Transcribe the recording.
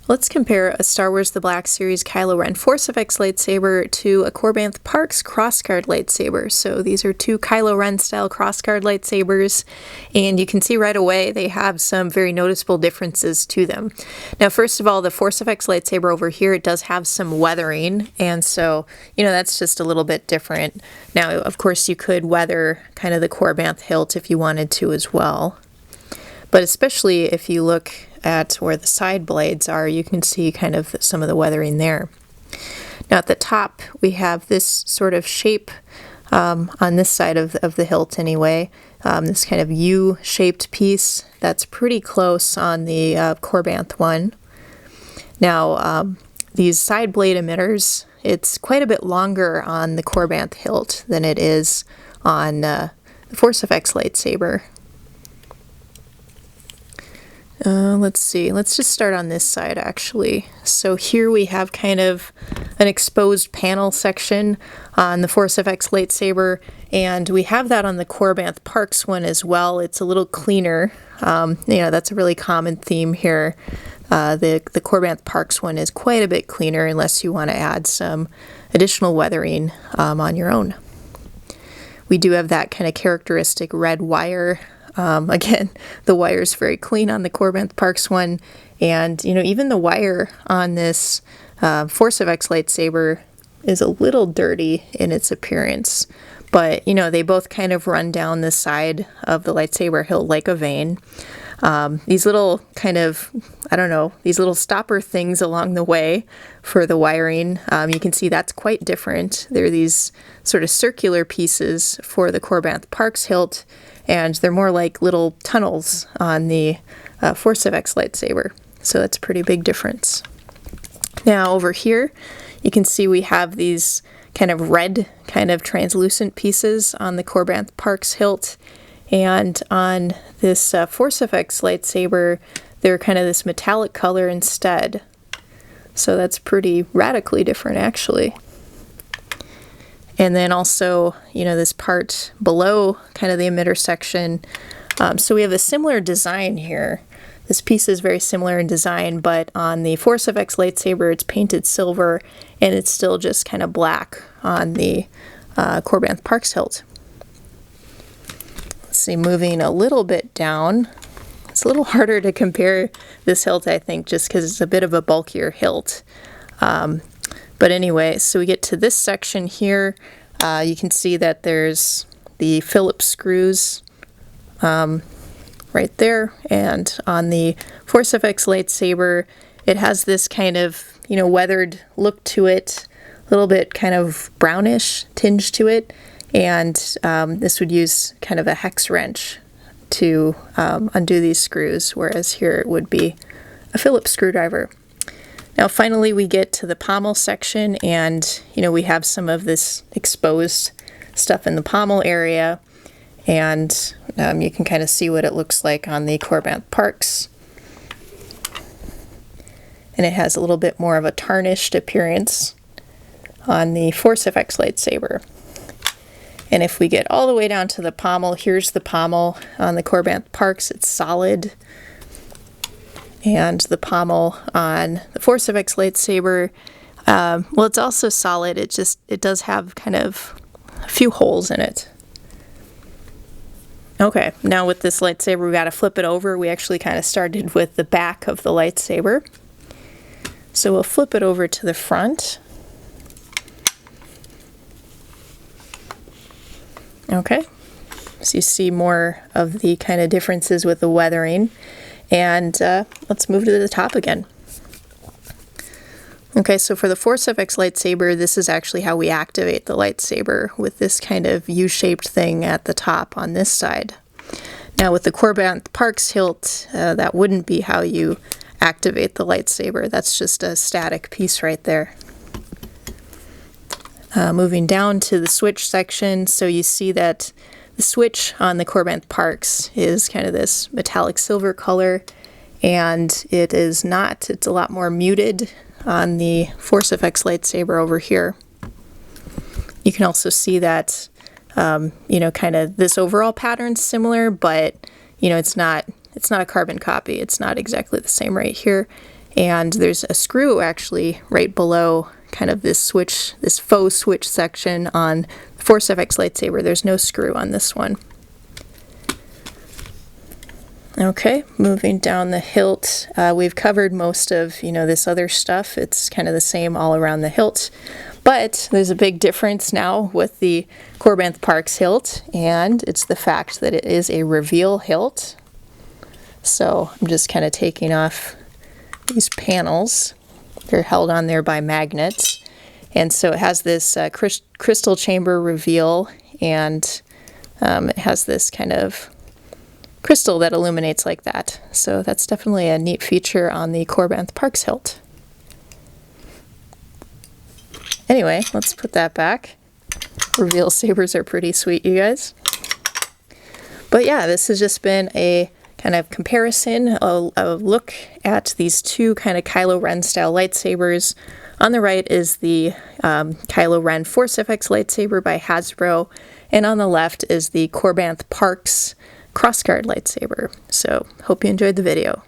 Let's compare a Star Wars The Black Series Kylo Ren Force FX lightsaber to a Korbanth Parks Crossguard lightsaber. So these are two Kylo Ren style Crossguard lightsabers, and you can see right away they have some very noticeable differences to them. Now, first of all, the Force FX lightsaber over here, it does have some weathering, and so, that's just a little bit different. Now, of course, you could weather kind of the Korbanth hilt if you wanted to as well. But especially if you look at where the side blades are, you can see kind of some of the weathering there. Now at the top, we have this sort of shape on this side of the hilt anyway, this kind of U-shaped piece that's pretty close on the Korbanth one. Now these side blade emitters, it's quite a bit longer on the Korbanth hilt than it is on the Force FX lightsaber. Let's see, let's just start on this side actually. So here we have kind of an exposed panel section on the Force FX lightsaber, and we have that on the Korbanth Parks one as well. It's a little cleaner. That's a really common theme here. The Korbanth Parks one is quite a bit cleaner unless you want to add some additional weathering on your own. We do have that kind of characteristic red wire. Again, the wire is very clean on the Korbanth Parks one, and even the wire on this Force FX lightsaber is a little dirty in its appearance, but they both kind of run down the side of the lightsaber hilt like a vein. These little kind of, these little stopper things along the way for the wiring, you can see that's quite different. They're these sort of circular pieces for the Korbanth Parks hilt, and they're more like little tunnels on the Force FX lightsaber. So that's a pretty big difference. Now over here, you can see we have these kind of red, kind of translucent pieces on the Korbanth Parks hilt. And on this Force FX lightsaber, they're kind of this metallic color instead. So that's pretty radically different actually. And then also, this part below kind of the emitter section. So we have a similar design here. This piece is very similar in design, but on the Force FX lightsaber, it's painted silver, and it's still just kind of black on the Korbanth Parks hilt. Let's see, moving a little bit down. It's a little harder to compare this hilt, I think, just because it's a bit of a bulkier hilt. But anyway, so we get to this section here. You can see that there's the Phillips screws right there. And on the Force FX lightsaber, it has this kind of, weathered look to it, a little bit kind of brownish tinge to it. And this would use kind of a hex wrench to undo these screws, whereas here it would be a Phillips screwdriver. Now finally we get to the pommel section, and we have some of this exposed stuff in the pommel area, and you can kind of see what it looks like on the Korbanth Parks. And it has a little bit more of a tarnished appearance on the Force FX lightsaber. And if we get all the way down to the pommel, here's the pommel on the Korbanth Parks. It's solid. And the pommel on the Force FX lightsaber, well, it's also solid. It does have kind of a few holes in it. Okay, now with this lightsaber, we got to flip it over. We actually kind of started with the back of the lightsaber. So we'll flip it over to the front. Okay, so you see more of the kind of differences with the weathering. And let's move to the top again. Okay, so for the Force FX lightsaber, this is actually how we activate the lightsaber, with this kind of U-shaped thing at the top on this side. Now with the Korbanth Parks hilt, that wouldn't be how you activate the lightsaber. That's just a static piece right there. Moving down to the switch section, so you see that the switch on the Korbanth Parks is kind of this metallic silver color, and it's a lot more muted on the Force FX lightsaber over here. You can also see that, kind of this overall pattern's similar, but, it's not a carbon copy. It's not exactly the same right here. and there's a screw actually right below kind of this switch, this faux switch section on the Force FX lightsaber. There's no screw on this one. Okay, moving down the hilt, we've covered most of, this other stuff. It's kind of the same all around the hilt, but there's a big difference now with the Korbanth Parks hilt, and it's the fact that it is a reveal hilt. So I'm just kind of taking off these panels. They're held on there by magnets, and so it has this crystal chamber reveal, and it has this kind of crystal that illuminates like that. So that's definitely a neat feature on the Korbanth Parks hilt. Anyway, let's put that back. Reveal sabers are pretty sweet, you guys. But yeah, this has just been a kind of comparison, a look at these two kind of Kylo Ren style lightsabers. On the right is the Kylo Ren Force FX lightsaber by Hasbro, and on the left is the Korbanth Parks Crossguard lightsaber. So, hope you enjoyed the video.